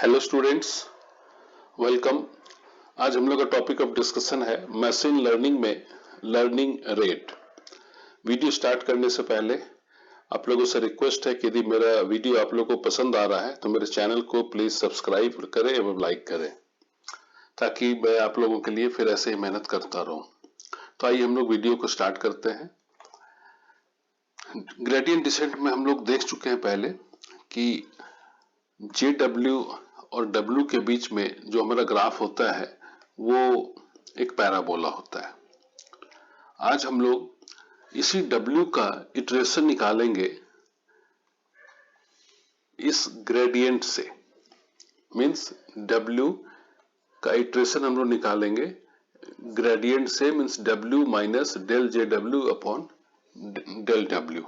Hello students, welcome. आज हम लोग का टॉपिक ऑफ डिस्कशन है मशीन लर्निंग में लर्निंग रेट। वीडियो स्टार्ट करने से पहले आप लोगों से रिक्वेस्ट है कि यदि मेरा वीडियो आप लोगों को पसंद आ रहा है तो मेरे चैनल को प्लीज सब्सक्राइब करें एवं लाइक करें, ताकि मैं आप लोगों के लिए फिर ऐसे ही मेहनत करता रहूं। तो आइए हम लोग वीडियो को स्टार्ट करते हैं। ग्रेडियंट डिसेंट में हम लोग देख चुके हैं पहले कि JW और W के बीच में जो हमारा ग्राफ होता है वो एक पैराबोला होता है। आज हम लोग इसी W का इटरेशन निकालेंगे इस ग्रेडियंट से, मींस W का इटरेशन हम लोग निकालेंगे ग्रेडियंट से, means W minus del JW upon del W।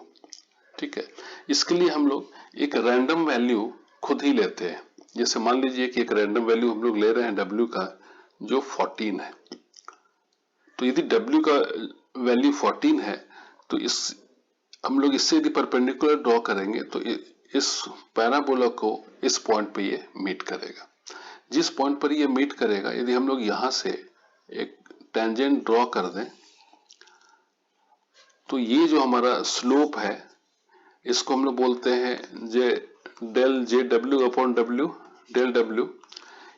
ठीक है, इसके लिए हम लोग एक रैंडम वैल्यू खुद ही लेते हैं। जैसे मान लीजिए कि एक रैंडम वैल्यू हम लोग ले रहे हैं W का जो 14 है। तो यदि W का वैल्यू 14 है तो हम लोग इससे यदि परपेंडिकुलर ड्रॉ करेंगे तो इस पैराबोला को इस पॉइंट पे ये मीट करेगा। जिस पॉइंट पर ये मीट करेगा, यदि हम लोग यहां से एक टेंजेंट ड्रॉ कर दें तो ये जो हमारा स्लोप है इसको हम लोग बोलते हैं del JW upon W, del W।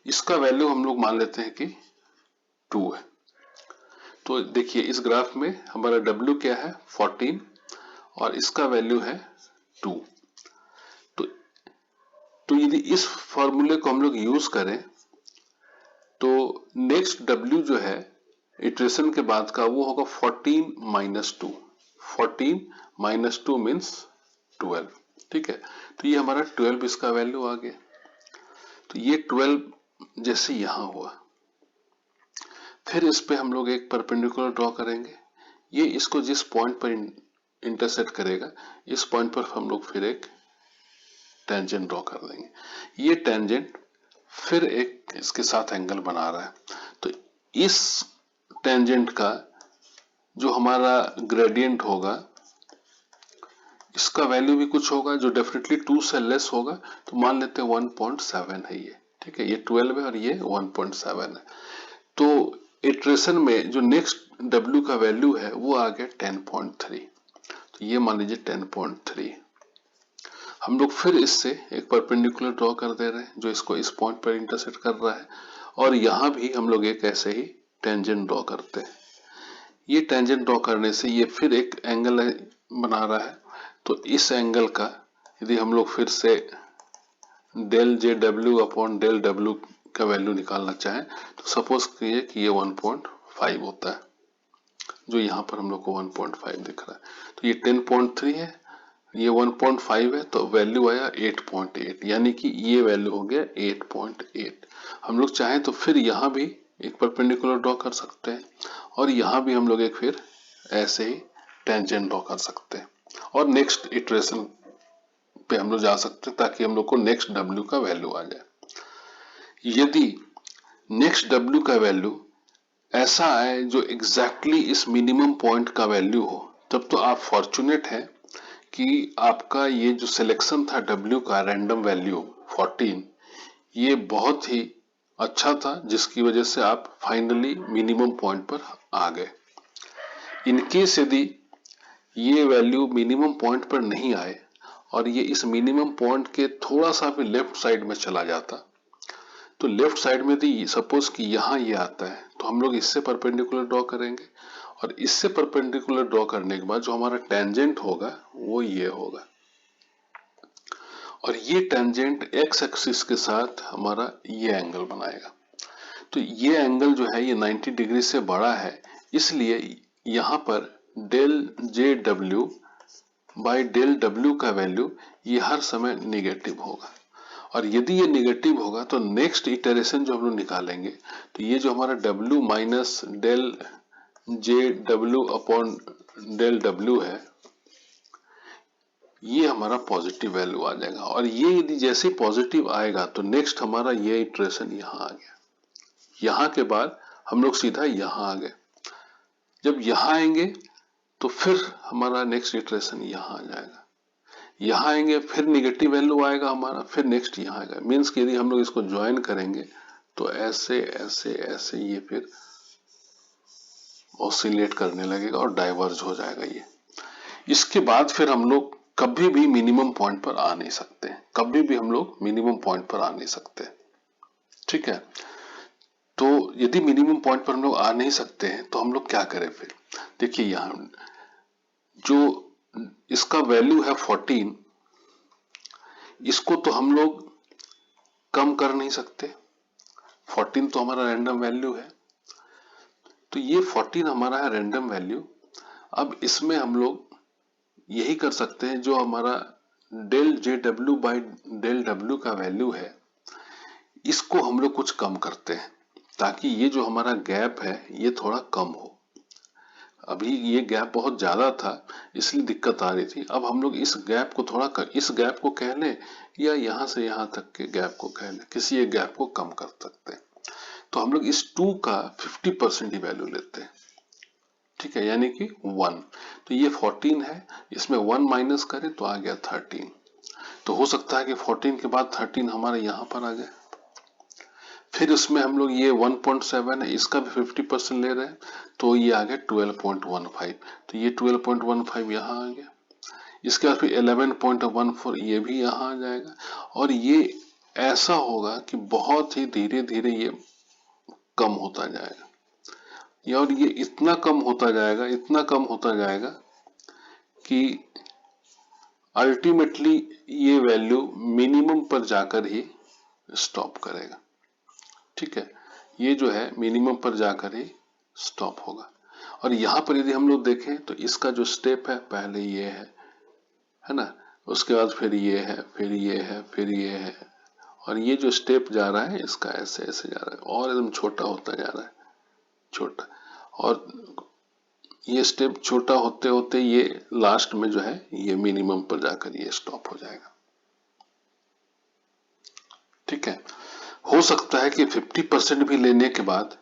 इसका वैल्यू हम लोग मान लेते हैं कि 2 है। तो देखिए इस ग्राफ में हमारा W क्या है 14 और इसका वैल्यू है 2। तो यदि इस फॉर्मूले को हम लोग यूज करें तो नेक्स्ट W जो है इटरेशन के बाद का वो होगा 14 माइनस 2। 14 minus 2 means 12। ठीक है, तो ये हमारा 12 इसका वैल्यू आ गया। तो ये 12 जैसे यहां हुआ, फिर इस पे हम लोग एक परपेंडिकुलर ड्रॉ करेंगे। ये इसको जिस पॉइंट पर इंटरसेक्ट करेगा इस पॉइंट पर हम लोग फिर एक टेंजेंट ड्रॉ कर देंगे। ये टेंजेंट फिर एक इसके साथ एंगल बना रहा है। तो इस टेंजेंट का जो हमारा ग्रेडियंट होगा इसका वैल्यू भी कुछ होगा जो डेफिनेटली 2 से लेस होगा। तो मान लेते हैं 1.7 है ये। ठीक है, ये 12 है और ये 1.7 है। तो इटरेशन में जो नेक्स्ट W का वैल्यू है वो आ गया 10.3। तो ये मान लीजिए 10.3। हम लोग फिर इससे एक परपेंडिकुलर ड्रॉ कर दे रहे हैं जो इसको इस पॉइंट पर इंटरसेक्ट कर रहा है, और यहां भी हम लोग एक ऐसे ही टेंजेंट ड्रॉ करते हैं। ये टेंजेंट ड्रॉ करने से ये फिर एक एंगल बना रहा है। तो इस एंगल का यदि हम लोग फिर से del JW upon del W का वैल्यू निकालना चाहें तो सपोज करिए कि ये 1.5 होता है, जो यहाँ पर हम लोग को 1.5 दिख रहा है। तो ये 10.3 है, ये 1.5 है, तो वैल्यू आया 8.8, यानी कि ये वैल्यू हो गया 8.8। हम लोग चाहें तो फिर यहाँ भी एक परपेंडिकुलर ड्रॉ कर सकते हैं और यहाँ भी हम लोग एक फिर ऐसे ही टेंजेंट ड्रॉ कर सकते हैं और नेक्स्ट इटरेशन पे हम लोग जा सकते हैं ताकि हम लोग को नेक्स्ट W का वैल्यू आ जाए। यदि नेक्स्ट W का वैल्यू ऐसा आए जो एग्जैक्टली इस मिनिमम पॉइंट का वैल्यू हो, तब तो आप फॉर्चुनेट हैं कि आपका ये जो सिलेक्शन था W का रैंडम वैल्यू 14, ये बहुत ही अच्छा था, जिसकी वजह से आप फाइनली मिनिमम पॉइंट पर आ गए। इनकेस यदि ये वैल्यू मिनिमम पॉइंट पर नहीं आए और ये इस मिनिमम पॉइंट के थोड़ा सा भी लेफ्ट साइड में चला जाता, तो लेफ्ट साइड में यदि सपोज कि यहाँ ये आता है तो हम लोग इससे परपेंडिकुलर ड्रॉ करेंगे और इससे परपेंडिकुलर ड्रॉ करने के बाद जो हमारा टेंजेंट होगा वो ये होगा, और ये टेंजेंट एक्स एक्सिस के साथ हमारा ये एंगल बनाएगा। तो ये एंगल जो है ये 90 डिग्री से बड़ा है, इसलिए यहाँ पर del JW by del W का वैल्यू ये हर समय निगेटिव होगा। और यदि ये निगेटिव होगा तो नेक्स्ट इटरेशन जो हम लोग निकालेंगे तो ये जो हमारा W minus del JW upon del W है ये हमारा पॉजिटिव वैल्यू आ जाएगा। और ये यदि जैसे पॉजिटिव आएगा तो नेक्स्ट हमारा ये इटरेशन यहाँ आ गया। यहाँ के बाद हम लोग सीधा यहाँ आ गए। जब यहाँ आएंगे तो फिर हमारा नेक्स्ट इटरेशन यहाँ आ जाएगा। यहाँ आएंगे, फिर निगेटिव वैल्यू आएगा हमारा, फिर नेक्स्ट यहाँ आएगा। मीन्स कि यदि हम लोग इसको ज्वाइन करेंगे तो ऐसे ऐसे ऐसे ये फिर ऑसिलेट करने लगेगा और डाइवर्ज हो जाएगा ये। इसके बाद फिर हम लोग कभी भी मिनिमम पॉइंट पर आ नहीं सकते, कभी भी हम लोग मिनिमम पॉइंट पर आ नहीं सकते। ठीक है, तो यदि मिनिमम पॉइंट पर हम लोग आ नहीं सकते हैं तो हम लोग क्या करें फिर? देखिए यहाँ जो इसका वैल्यू है 14, इसको तो हम लोग कम कर नहीं सकते, 14 तो हमारा रैंडम वैल्यू है, तो ये 14 हमारा है रैंडम वैल्यू। अब इसमें हम लोग यही कर सकते हैं, जो हमारा del J W by del W का वैल्यू है, इसको हम लोग कुछ कम करते हैं ताकि ये जो हमारा गैप है ये थोड़ा कम हो। अभी ये गैप बहुत ज्यादा था इसलिए दिक्कत आ रही थी। अब हम लोग इस गैप को थोड़ा इस गैप को कह लें या यहाँ से यहाँ तक के गैप को कह लें, किसी एक गैप को कम कर सकते हैं। तो हम लोग इस 2 का 50% ही वैल्यू लेते हैं। ठीक है, यानी कि 1। तो ये 14 है, इसमें 1 माइनस करें तो आ गया 13। तो हो सकता है कि 14 के बाद 13 हमारे यहाँ पर आ जाए। फिर उसमें हम लोग ये 1.7 है, इसका भी 50% ले रहे हैं, तो ये आ गया 12.15। तो ये 12.15 यहाँ आ गया। इसके बाद फिर 11.14 ये भी यहाँ आ जाएगा। और ये ऐसा होगा कि बहुत ही धीरे धीरे ये कम होता जाएगा, और ये इतना कम होता जाएगा, इतना कम होता जाएगा कि अल्टीमेटली ये वैल्यू मिनिमम पर जाकर ही स्टॉप करेगा। ठीक है, ये जो है मिनिमम पर जाकर ही स्टॉप होगा। और यहाँ पर यदि हम लोग देखें तो इसका जो स्टेप है, पहले ये है ना, उसके बाद फिर ये है, फिर ये है, फिर ये है, और ये जो स्टेप जा रहा है इसका ऐसे ऐसे जा रहा है और एकदम छोटा होता जा रहा है, छोटा। और ये स्टेप छोटा होते होते ये लास्ट में जो है ये मिनिमम पर जाकर ये स्टॉप हो जाएगा। ठीक है, हो सकता है कि 50% भी लेने के बाद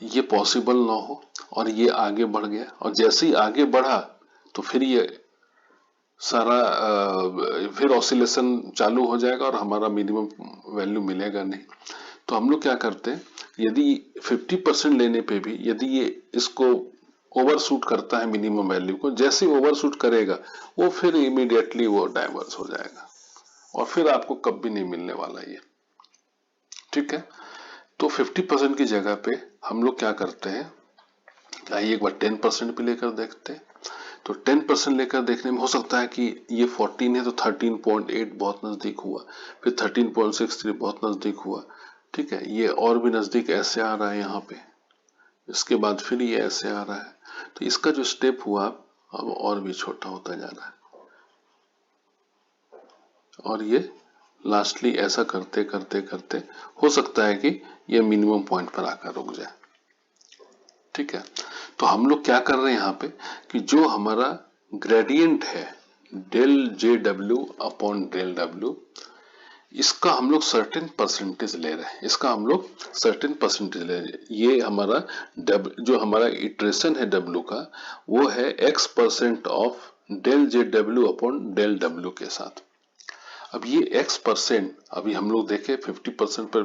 ये पॉसिबल ना हो और ये आगे बढ़ गया, और जैसे ही आगे बढ़ा तो फिर ये सारा फिर ऑसिलेशन चालू हो जाएगा और हमारा मिनिमम वैल्यू मिलेगा नहीं। तो हम लोग क्या करते हैं, यदि 50% लेने पे भी यदि ये इसको ओवरशूट करता है मिनिमम वैल्यू को, जैसे ओवरशूट करेगा वो फिर इमीडिएटली वो डाइवर्स हो जाएगा और फिर आपको कभी नहीं मिलने वाला ये। ठीक है, तो 50% की जगह पे हम लोग क्या करते हैं, आइए एक बार 10% भी लेकर देखते हैं। तो 10% लेकर देखने में हो सकता है कि ये 14 है तो 13.8 बहुत नजदीक हुआ, फिर 13.63 बहुत नजदीक हुआ। ठीक है, ये और भी नजदीक ऐसे आ रहा है यहाँ पे, इसके बाद फिर ये ऐसे आ रहा है, तो इसका जो स्टेप हुआ अब और भी छोटा होता जा रहा है, और ये लास्टली ऐसा करते करते करते हो सकता है कि ये मिनिमम पॉइंट पर आकर रुक जाए। ठीक है, तो हम लोग क्या कर रहे हैं यहाँ पे कि जो हमारा ग्रेडियंट है del J W upon del W, इसका हम लोग सर्टेन परसेंटेज ले रहे हैं, इसका हम लोग सर्टेन परसेंटेज ले रहे हैं। ये हमारा जो हमारा इटरेशन है डब्ल्यू का वो है x% of del J W upon del W के साथ। अब ये x%, अभी हम लोग देखें 50% पर,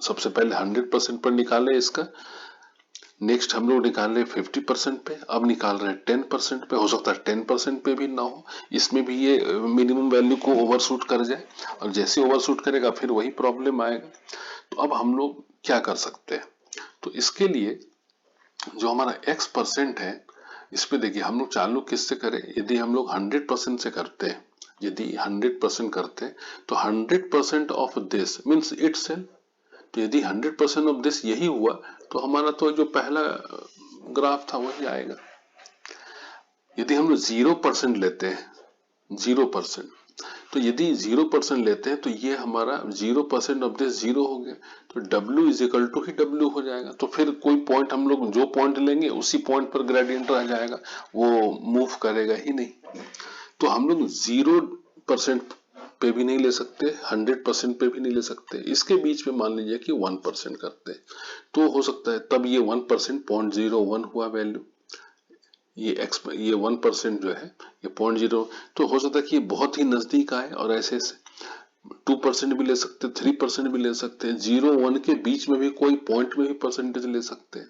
सबसे पहले 100% पर निकाले इसका, नेक्स्ट हम लोग निकाल रहे 50% पे, अब निकाल रहे हैं 10% पे। हो सकता है 10% पे भी ना हो, इसमें भी ये मिनिमम वैल्यू को ओवरशूट कर जाए, और जैसे ओवरशूट करेगा फिर वही प्रॉब्लम आएगा। तो अब हम लोग क्या कर सकते हैं, तो इसके लिए जो हमारा x% है, इस पे देखिए हम लोग चालू किससे करें, यदि हम लोग 100% से करते हैं, यदि 100% करते हैं तो 100% ऑफ दिस मीन्स इटसेल्फ। तो यदि 100% ऑफ दिस यही हुआ तो हमारा तो जो पहला ग्राफ था वही आएगा। यदि हम लोग 0% लेते हैं, 0%, तो यदि 0% लेते हैं तो ये हमारा 0% ऑफ दिस 0 हो गया, तो W इज इक्वल टू ही W हो जाएगा। तो फिर कोई पॉइंट हम लोग जो पॉइंट लेंगे उसी पॉइंट पर ग्रेडियंट रह जाएगा, वो मूव करेगा ही नहीं। तो हम लोग 0% पे भी नहीं ले सकते, 100% पे भी नहीं ले सकते, इसके बीच में मान लीजिए कि 1% करते हैं, तो हो सकता है तब ये 1% 0.01 हुआ वैल्यू, ये 1% जो है ये 0.0, तो हो सकता है कि ये बहुत ही नजदीक आए और ऐसे 2% भी ले सकते हैं, 3% भी ले सकते हैं, 0-1 के बीच में भी कोई पॉइंट में भी परसेंटेज ले सकते हैं।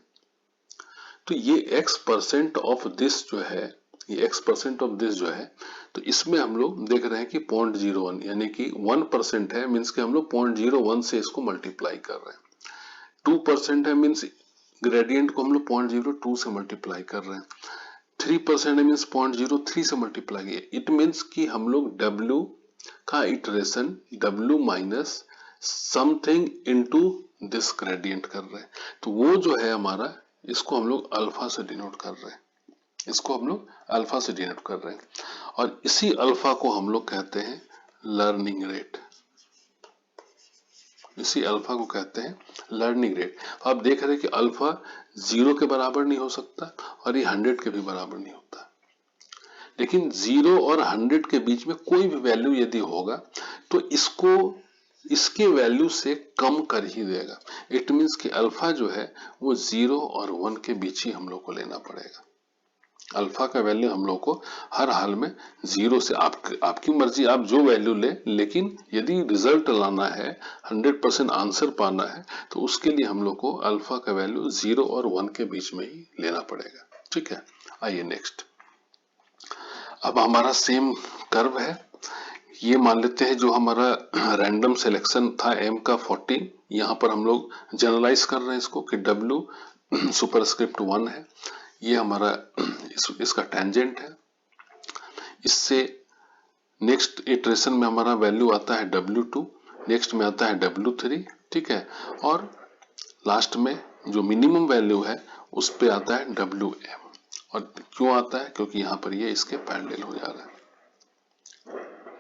तो ये x% ऑफ दिस जो है, ये x% ऑफ दिस जो है, तो इसमें हम लोग देख रहे हैं कि 0.01 यानी कि 1% है, मीन्स कि हम लोग 0.01 से इसको मल्टीप्लाई कर रहे हैं। 2% है मीन्स ग्रेडियंट को हम लोग 0.02 से मल्टीप्लाई कर रहे हैं। 3% है मीन्स 0.03 से मल्टीप्लाई किया। इट मीन्स कि हम लोग W का iteration W minus something into this gradient कर रहे हैं। तो वो जो है हमारा, इसको हम लोग अल्फा से डिनोट कर रहे हैं, इसको हम लोग अल्फा से डिनोट कर रहे हैं, और इसी अल्फा को हम लोग कहते हैं लर्निंग रेट। इसी अल्फा को कहते हैं लर्निंग रेट। आप देख रहे हैं कि अल्फा 0 के बराबर नहीं हो सकता और ये 100 के भी बराबर नहीं होता, लेकिन 0 और 100 के बीच में कोई भी वैल्यू यदि होगा तो इसको इसके वैल्यू से कम कर ही देगा। इट मीन्स कि अल्फा जो है वो 0 और 1 के बीच ही हम लोग को लेना पड़ेगा। अल्फा का वैल्यू हम लोग को हर हाल में 0 से, आपकी मर्जी, आप जो वैल्यू ले, लेकिन यदि रिजल्ट लाना है, 100% आंसर पाना है, तो उसके लिए हम लोग को अल्फा का वैल्यू 0 और 1 के बीच में ही लेना पड़ेगा। ठीक है, आइए नेक्स्ट। अब हमारा सेम कर्व है, ये मान लेते हैं जो हमारा रैंडम सिलेक्शन था m का 14, यहाँ पर हम लोग जनरलाइज कर रहे हैं इसको कि W सुपरस्क्रिप्ट 1 है, ये हमारा इसका टेंजेंट है। इससे नेक्स्ट इटरेशन में हमारा वैल्यू आता है W2, नेक्स्ट में आता है W3, ठीक है, और लास्ट में जो मिनिमम वैल्यू है उस पे आता है WM। और क्यों आता है? क्योंकि यहाँ पर ये इसके पैरेलल हो जा रहा है।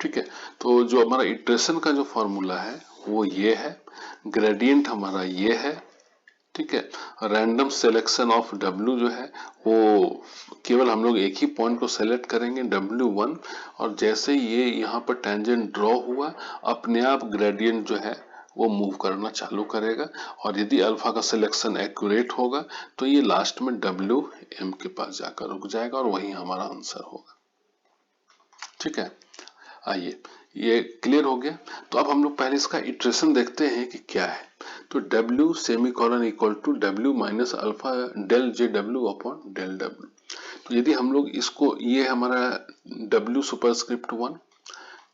ठीक है, तो जो हमारा इटरेशन का जो फॉर्मूला है वो ये है, ग्रेडियंट हमारा ये है, ठीक है। रैंडम सिलेक्शन ऑफ W जो है वो केवल हम लोग एक ही पॉइंट को सेलेक्ट करेंगे W1, और जैसे ये यहाँ पर टेंजेंट ड्रॉ हुआ, अपने आप ग्रेडियंट जो है वो मूव करना चालू करेगा, और यदि अल्फा का सिलेक्शन एक्यूरेट होगा तो ये लास्ट में WM के पास जाकर रुक जाएगा और वही हमारा आंसर होगा। ठीक है, आइए ये क्लियर हो गया। तो अब हम लोग पहले इसका इटरेशन देखते हैं कि क्या है। तो W semicolon equal to W minus alpha del JW upon del W। तो यदि हम लोग इसको, ये हमारा W सुपरस्क्रिप्ट 1,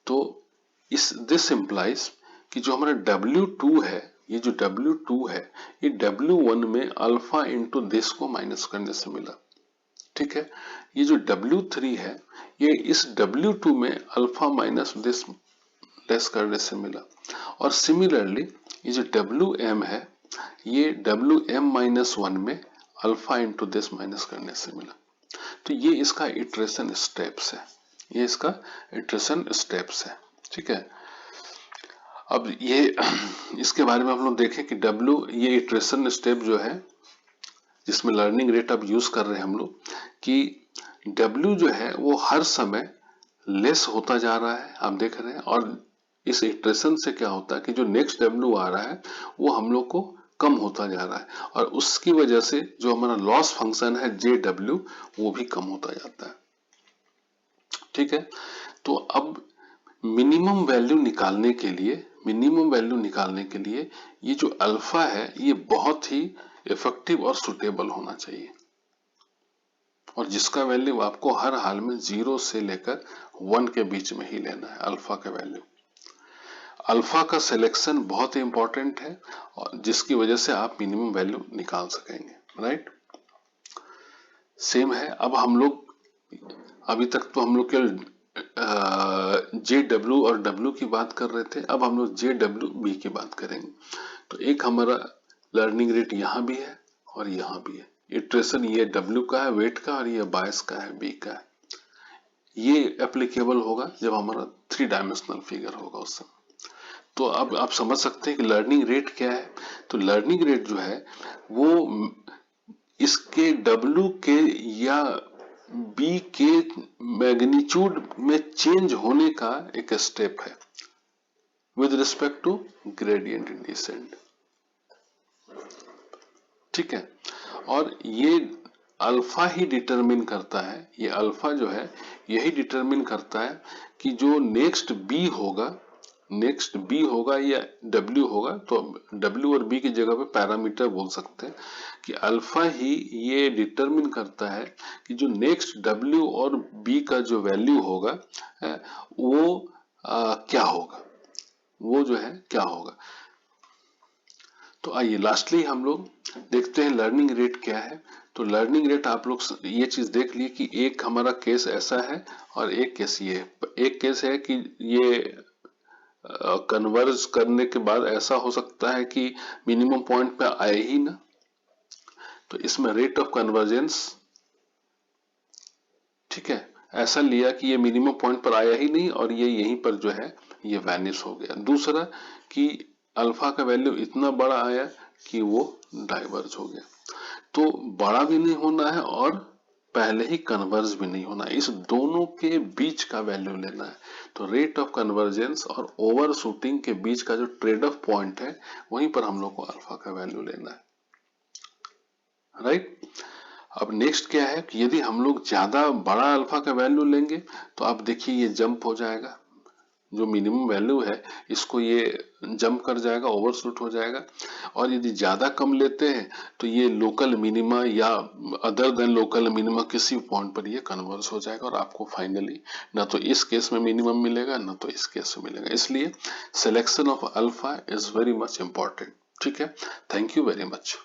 तो दिस इम्प्लाइज कि जो हमारा W2 है, ये जो W2 है ये W1 में अल्फा इंटू दिस को माइनस करने से मिला। ठीक है, ये जो W3 है ये इस W2 में अल्फा माइनस दिस लेस करने से मिला, और सिमिलरली ये जो WM है ये WM माइनस 1 में अल्फा इंटू दिस माइनस करने से मिला। तो ये इसका इटरेशन स्टेप्स है, ये इसका इटरेशन स्टेप्स है। ठीक है, अब ये इसके बारे में हम लोग देखें कि W, ये इटरेशन स्टेप जो है जिसमें लर्निंग रेट अब यूज कर रहे हैं हम लोग, कि W जो है वो हर समय लेस होता जा रहा है, आप देख रहे हैं, और इस इटरेशन से क्या होता है कि जो नेक्स्ट W आ रहा है वो हम लोग को कम होता जा रहा है, और उसकी वजह से जो हमारा लॉस फंक्शन है JW वो भी कम होता जाता है। ठीक है, तो अब मिनिमम वैल्यू निकालने के लिए, ये जो अल्फा है ये बहुत ही इफेक्टिव और सुटेबल होना चाहिए, और जिसका वैल्यू आपको हर हाल में 0 से लेकर 1 के बीच में ही लेना है। अल्फा का वैल्यू, अल्फा का सिलेक्शन बहुत ही इंपॉर्टेंट है, और जिसकी वजह से आप मिनिमम वैल्यू निकाल सकेंगे। राइट, सेम है। अब हम लोग, अभी तक तो हम लोग केवल JW और W की बात कर रहे थे, अब हम लोग JWB की बात करेंगे। तो एक हमारा लर्निंग रेट यहाँ भी है और यहाँ भी है, इटरेशन ये W का है वेट का, और ये बायस का है B का है। ये एप्लीकेबल होगा जब हमारा 3 डायमेंशनल फिगर होगा उस समय। तो अब आप समझ सकते हैं कि लर्निंग रेट क्या है। तो लर्निंग रेट जो है वो इसके W के या B के मैग्नीट्यूड में चेंज होने का एक स्टेप है with respect to gradient descent. ठीक है, और ये अल्फा ही डिटरमिन करता है, ये अल्फा जो है यही डिटरमिन करता है कि जो नेक्स्ट बी होगा या डब्ल्यू होगा। तो डब्ल्यू और बी की जगह पे पैरामीटर बोल सकते हैं कि अल्फा ही ये डिटरमिन करता है कि जो नेक्स्ट डब्ल्यू और बी का जो वैल्यू होगा वो क्या होगा, वो जो है क्या होगा। तो आइए लास्टली हम लोग देखते हैं लर्निंग रेट क्या है। तो लर्निंग रेट आप लोग ये चीज देख लिए कि एक हमारा केस ऐसा है और एक केस ये है। एक केस है कि ये कन्वर्ज करने के बाद ऐसा हो सकता है कि मिनिमम पॉइंट पे आए ही ना, तो इसमें रेट ऑफ कन्वर्जेंस, ठीक है, ऐसा लिया कि ये मिनिमम पॉइंट पर आया ही नहीं और ये यहीं पर जो है ये वैनिश हो गया। दूसरा कि अल्फा का वैल्यू इतना बड़ा आया कि वो डाइवर्ज हो गया। तो बड़ा भी नहीं होना है और पहले ही कन्वर्ज भी नहीं होना है, इस दोनों के बीच का वैल्यू लेना है। तो रेट ऑफ कन्वर्जेंस और ओवर शूटिंग के बीच का जो ट्रेड ऑफ पॉइंट है वहीं पर हम लोग को अल्फा का वैल्यू लेना है, राइट। अब नेक्स्ट क्या है कि यदि हम लोग ज्यादा बड़ा अल्फा का वैल्यू लेंगे तो आप देखिए ये जंप हो जाएगा, जो मिनिमम वैल्यू है इसको ये जंप कर जाएगा, ओवरशूट हो जाएगा। और यदि ज्यादा कम लेते हैं तो ये लोकल मिनिमा या अदर देन लोकल मिनिमा किसी पॉइंट पर ये कन्वर्स हो जाएगा और आपको फाइनली ना तो इस केस में मिनिमम मिलेगा ना तो इस केस में मिलेगा। इसलिए selection of alpha is very much important. ठीक है, थैंक यू वेरी मच।